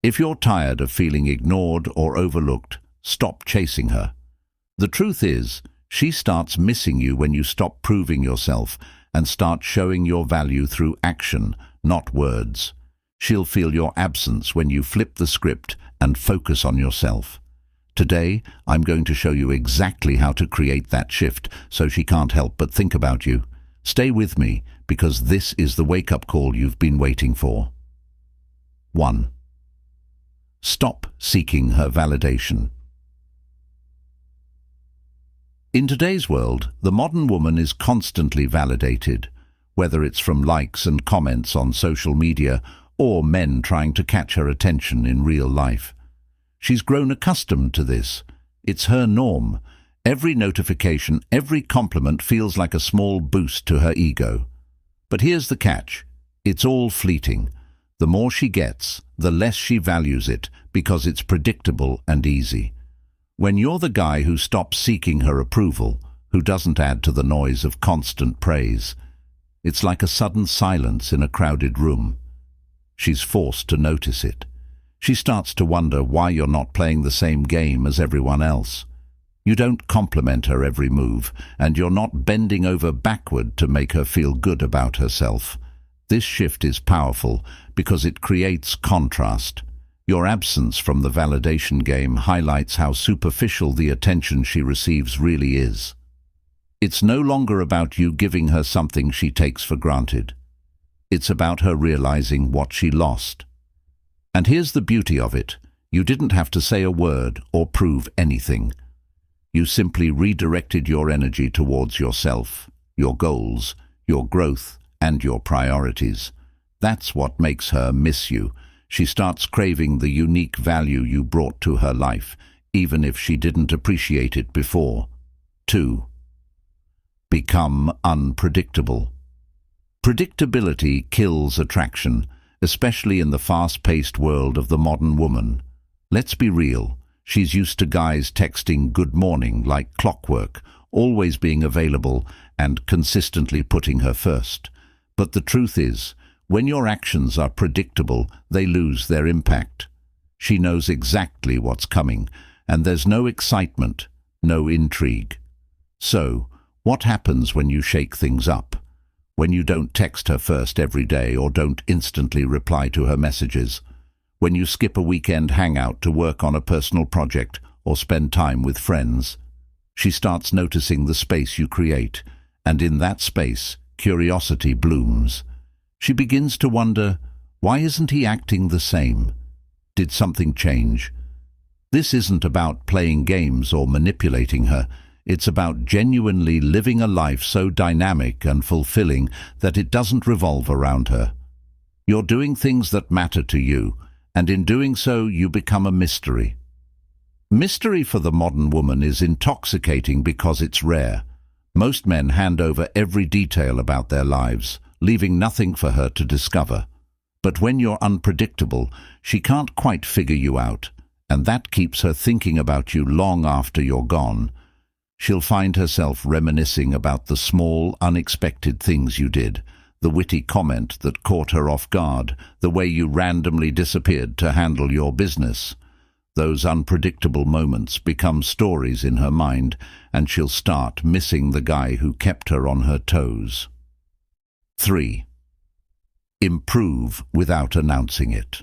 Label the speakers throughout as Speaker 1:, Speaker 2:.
Speaker 1: If you're tired of feeling ignored or overlooked, stop chasing her. The truth is, she starts missing you when you stop proving yourself and start showing your value through action, not words. She'll feel your absence when you flip the script and focus on yourself. Today, I'm going to show you exactly how to create that shift so she can't help but think about you. Stay with me, because this is the wake-up call you've been waiting for. 1. Stop seeking her validation. In today's world, the modern woman is constantly validated, whether it's from likes and comments on social media or men trying to catch her attention in real life. She's grown accustomed to this. It's her norm. Every notification, every compliment feels like a small boost to her ego. But here's the catch. It's all fleeting. The more she gets, the less she values it, because it's predictable and easy. When you're the guy who stops seeking her approval, who doesn't add to the noise of constant praise, it's like a sudden silence in a crowded room. She's forced to notice it. She starts to wonder why you're not playing the same game as everyone else. You don't compliment her every move, and you're not bending over backward to make her feel good about herself. This shift is powerful because it creates contrast. Your absence from the validation game highlights how superficial the attention she receives really is. It's no longer about you giving her something she takes for granted. It's about her realizing what she lost. And here's the beauty of it. You didn't have to say a word or prove anything. You simply redirected your energy towards yourself, your goals, your growth, and your priorities. That's what makes her miss you. She starts craving the unique value you brought to her life, even if she didn't appreciate it before. 2. Become unpredictable. Predictability kills attraction, especially in the fast-paced world of the modern woman. Let's be real. She's used to guys texting good morning like clockwork, always being available and consistently putting her first. But the truth is, when your actions are predictable, they lose their impact. She knows exactly what's coming, and there's no excitement, no intrigue. So, what happens when you shake things up? When you don't text her first every day or don't instantly reply to her messages? When you skip a weekend hangout to work on a personal project or spend time with friends? She starts noticing the space you create, and in that space, curiosity blooms. She begins to wonder, why isn't he acting the same? Did something change? This isn't about playing games or manipulating her. It's about genuinely living a life so dynamic and fulfilling that it doesn't revolve around her. You're doing things that matter to you, and in doing so, you become a mystery. Mystery for the modern woman is intoxicating because it's rare. Most men hand over every detail about their lives, leaving nothing for her to discover. But when you're unpredictable, she can't quite figure you out, and that keeps her thinking about you long after you're gone. She'll find herself reminiscing about the small, unexpected things you did, the witty comment that caught her off guard, the way you randomly disappeared to handle your business. Those unpredictable moments become stories in her mind, and she'll start missing the guy who kept her on her toes. 3. Improve without announcing it.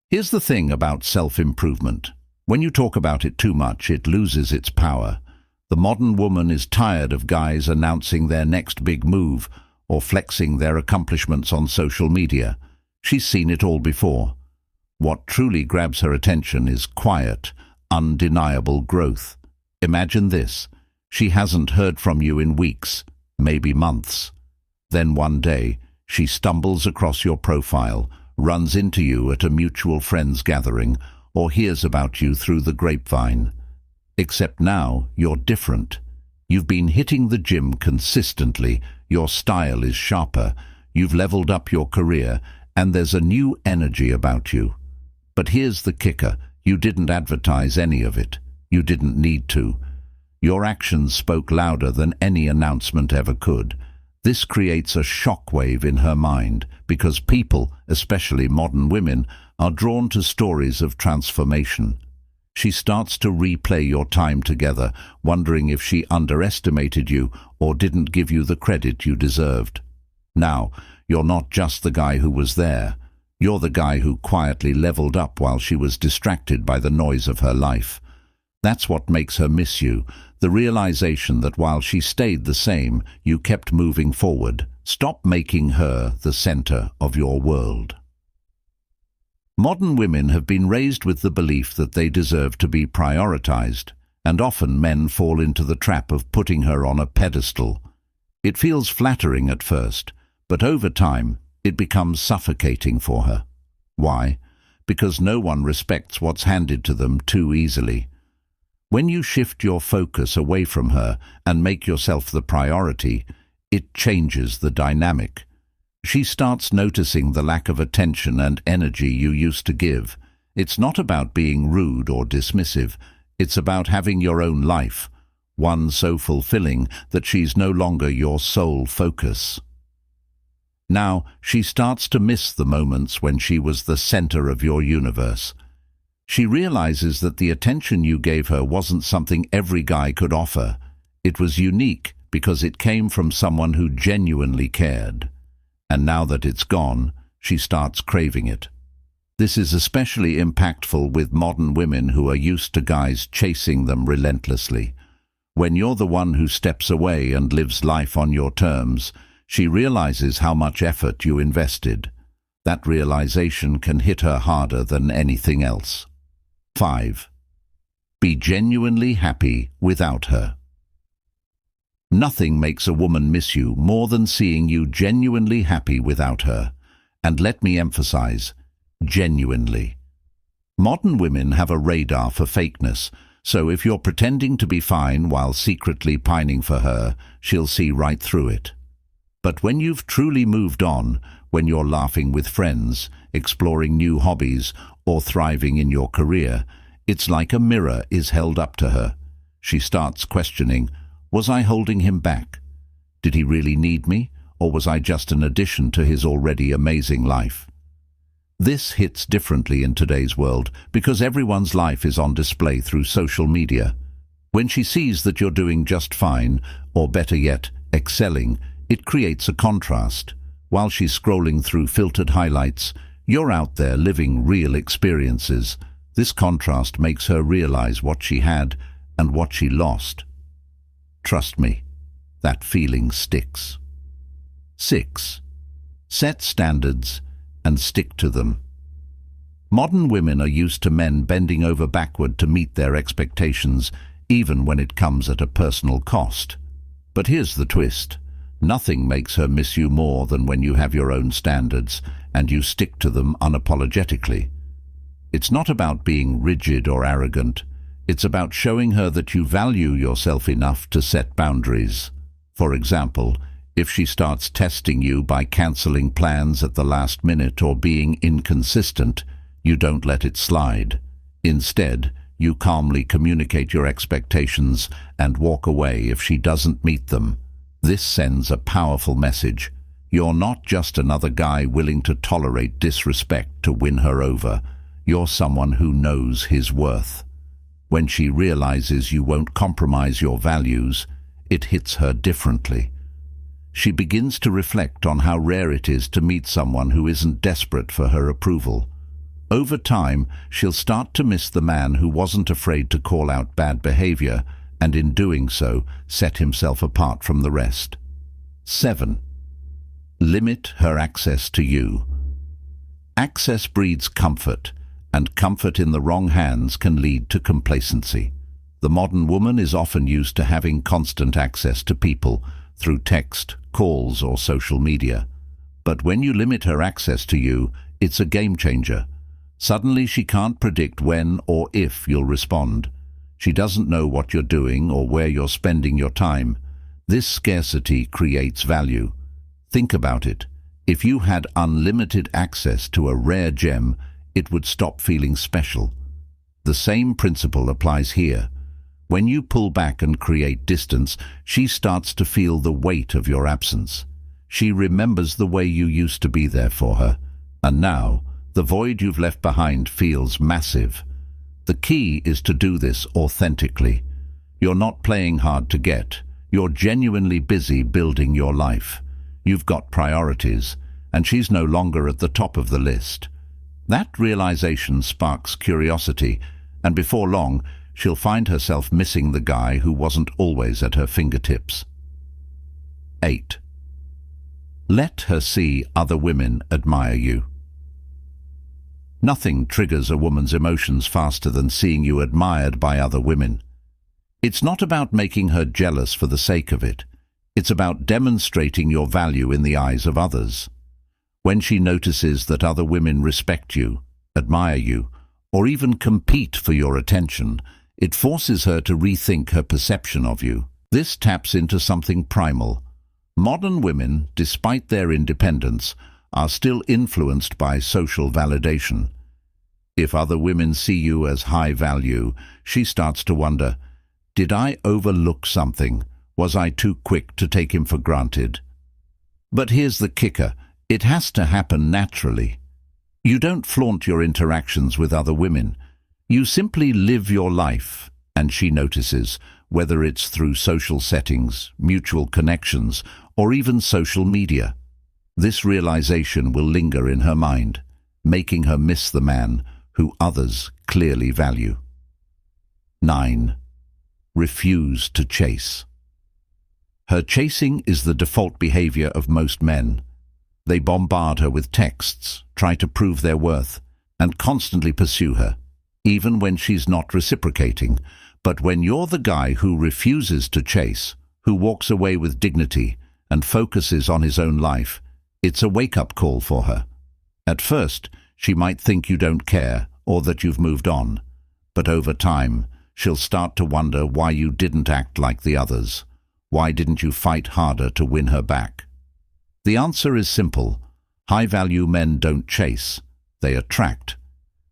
Speaker 1: Here's the thing about self-improvement. When you talk about it too much, it loses its power. The modern woman is tired of guys announcing their next big move or flexing their accomplishments on social media. She's seen it all before. What truly grabs her attention is quiet, undeniable growth. Imagine this. She hasn't heard from you in weeks, maybe months. Then one day, she stumbles across your profile, runs into you at a mutual friends gathering, or hears about you through the grapevine. Except now, you're different. You've been hitting the gym consistently, your style is sharper, you've leveled up your career, and there's a new energy about you. But here's the kicker, you didn't advertise any of it. You didn't need to. Your actions spoke louder than any announcement ever could. This creates a shockwave in her mind because people, especially modern women, are drawn to stories of transformation. She starts to replay your time together, wondering if she underestimated you or didn't give you the credit you deserved. Now, you're not just the guy who was there. You're the guy who quietly leveled up while she was distracted by the noise of her life. That's what makes her miss you, the realization that while she stayed the same, you kept moving forward. Stop making her the center of your world. Modern women have been raised with the belief that they deserve to be prioritized, and often men fall into the trap of putting her on a pedestal. It feels flattering at first, but over time, it becomes suffocating for her. Why? Because no one respects what's handed to them too easily. When you shift your focus away from her and make yourself the priority, it changes the dynamic. She starts noticing the lack of attention and energy you used to give. It's not about being rude or dismissive. It's about having your own life, one so fulfilling that she's no longer your sole focus. Now, she starts to miss the moments when she was the center of your universe. She realizes that the attention you gave her wasn't something every guy could offer. It was unique because it came from someone who genuinely cared. And now that it's gone, she starts craving it. This is especially impactful with modern women who are used to guys chasing them relentlessly. When you're the one who steps away and lives life on your terms, she realizes how much effort you invested. That realization can hit her harder than anything else. 5. Be genuinely happy without her. Nothing makes a woman miss you more than seeing you genuinely happy without her. And let me emphasize, genuinely. Modern women have a radar for fakeness, so if you're pretending to be fine while secretly pining for her, she'll see right through it. But when you've truly moved on, when you're laughing with friends, exploring new hobbies, or thriving in your career, it's like a mirror is held up to her. She starts questioning, was I holding him back? Did he really need me, or was I just an addition to his already amazing life? This hits differently in today's world because everyone's life is on display through social media. When she sees that you're doing just fine, or better yet, excelling, it creates a contrast. While she's scrolling through filtered highlights, you're out there living real experiences. This contrast makes her realize what she had and what she lost. Trust me, that feeling sticks. 6. Set standards and stick to them. Modern women are used to men bending over backward to meet their expectations, even when it comes at a personal cost. But here's the twist. Nothing makes her miss you more than when you have your own standards and you stick to them unapologetically. It's not about being rigid or arrogant. It's about showing her that you value yourself enough to set boundaries. For example, if she starts testing you by cancelling plans at the last minute or being inconsistent, you don't let it slide. Instead, you calmly communicate your expectations and walk away if she doesn't meet them. This sends a powerful message. You're not just another guy willing to tolerate disrespect to win her over. You're someone who knows his worth. When she realizes you won't compromise your values, it hits her differently. She begins to reflect on how rare it is to meet someone who isn't desperate for her approval. Over time, she'll start to miss the man who wasn't afraid to call out bad behavior, and in doing so, set himself apart from the rest. 7. Limit her access to you. Access breeds comfort, and comfort in the wrong hands can lead to complacency. The modern woman is often used to having constant access to people through text, calls, or social media. But when you limit her access to you, it's a game changer. Suddenly she can't predict when or if you'll respond. She doesn't know what you're doing or where you're spending your time. This scarcity creates value. Think about it. If you had unlimited access to a rare gem, it would stop feeling special. The same principle applies here. When you pull back and create distance, she starts to feel the weight of your absence. she remembers the way you used to be there for her. And now, the void you've left behind feels massive. The key is to do this authentically. You're not playing hard to get. You're genuinely busy building your life. You've got priorities, and she's no longer at the top of the list. That realization sparks curiosity, and before long, she'll find herself missing the guy who wasn't always at her fingertips. 8. Let her see other women admire you. Nothing triggers a woman's emotions faster than seeing you admired by other women. It's not about making her jealous for the sake of it. It's about demonstrating your value in the eyes of others. When she notices that other women respect you, admire you, or even compete for your attention, it forces her to rethink her perception of you. This taps into something primal. Modern women, despite their independence, are still influenced by social validation. If other women see you as high value, she starts to wonder, did I overlook something? Was I too quick to take him for granted? But here's the kicker. It has to happen naturally. You don't flaunt your interactions with other women. You simply live your life, and she notices, whether it's through social settings, mutual connections, or even social media. This realization will linger in her mind, making her miss the man who others clearly value. 9. Refuse to chase. Her chasing is the default behavior of most men. They bombard her with texts, try to prove their worth, and constantly pursue her, even when she's not reciprocating. But when you're the guy who refuses to chase, who walks away with dignity and focuses on his own life, it's a wake-up call for her. At first, she might think you don't care or that you've moved on, but over time, she'll start to wonder why you didn't act like the others. Why didn't you fight harder to win her back? The answer is simple. High-value men don't chase, they attract.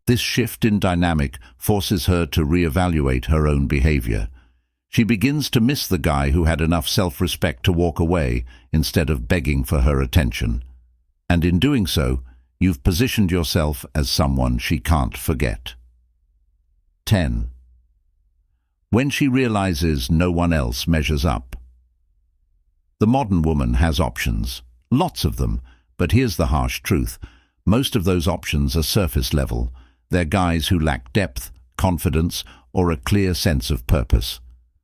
Speaker 1: This shift in dynamic forces her to reevaluate her own behavior. She begins to miss the guy who had enough self-respect to walk away instead of begging for her attention. And in doing so, you've positioned yourself as someone she can't forget. 10. When she realizes no one else measures up. The modern woman has options. Lots of them, but here's the harsh truth. Most of those options are surface level. They're guys who lack depth, confidence, or a clear sense of purpose.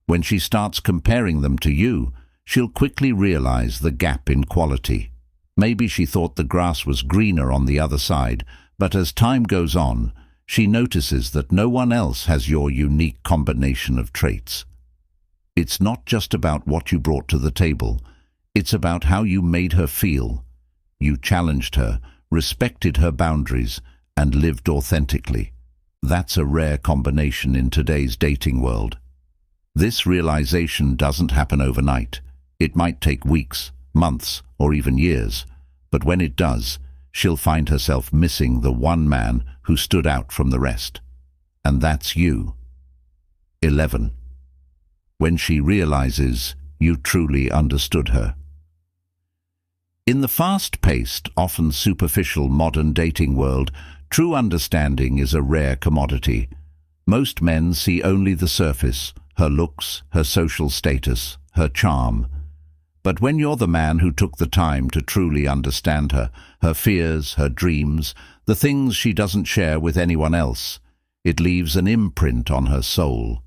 Speaker 1: When she starts comparing them to you, she'll quickly realize the gap in quality. Maybe she thought the grass was greener on the other side, but as time goes on, she notices that no one else has your unique combination of traits. It's not just about what you brought to the table. It's about how you made her feel. You challenged her, respected her boundaries, and lived authentically. That's a rare combination in today's dating world. This realization doesn't happen overnight. It might take weeks, months, or even years. But when it does, she'll find herself missing the one man who stood out from the rest. And that's you. 11. When she realizes you truly understood her. In the fast-paced, often superficial modern dating world, true understanding is a rare commodity. Most men see only the surface, her looks, her social status, her charm. But when you're the man who took the time to truly understand her, her fears, her dreams, the things she doesn't share with anyone else, it leaves an imprint on her soul.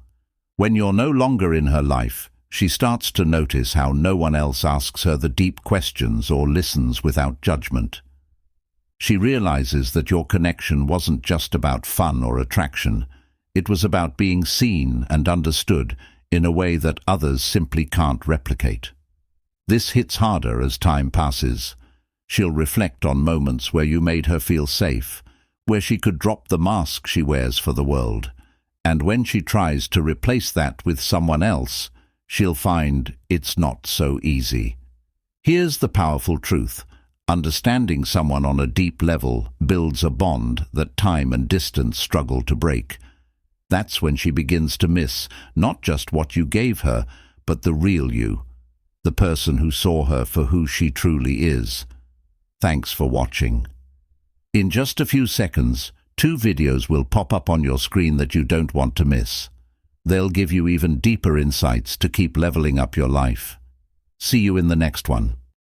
Speaker 1: When you're no longer in her life, she starts to notice how no one else asks her the deep questions or listens without judgment. She realizes that your connection wasn't just about fun or attraction. It was about being seen and understood in a way that others simply can't replicate. This hits harder as time passes. She'll reflect on moments where you made her feel safe, where she could drop the mask she wears for the world. And when she tries to replace that with someone else, she'll find it's not so easy. Here's the powerful truth. Understanding someone on a deep level builds a bond that time and distance struggle to break. That's when she begins to miss not just what you gave her, but the real you. the person who saw her for who she truly is. Thanks for watching. In just a few seconds, 2 videos will pop up on your screen that you don't want to miss. They'll give you even deeper insights to keep leveling up your life. See you in the next one.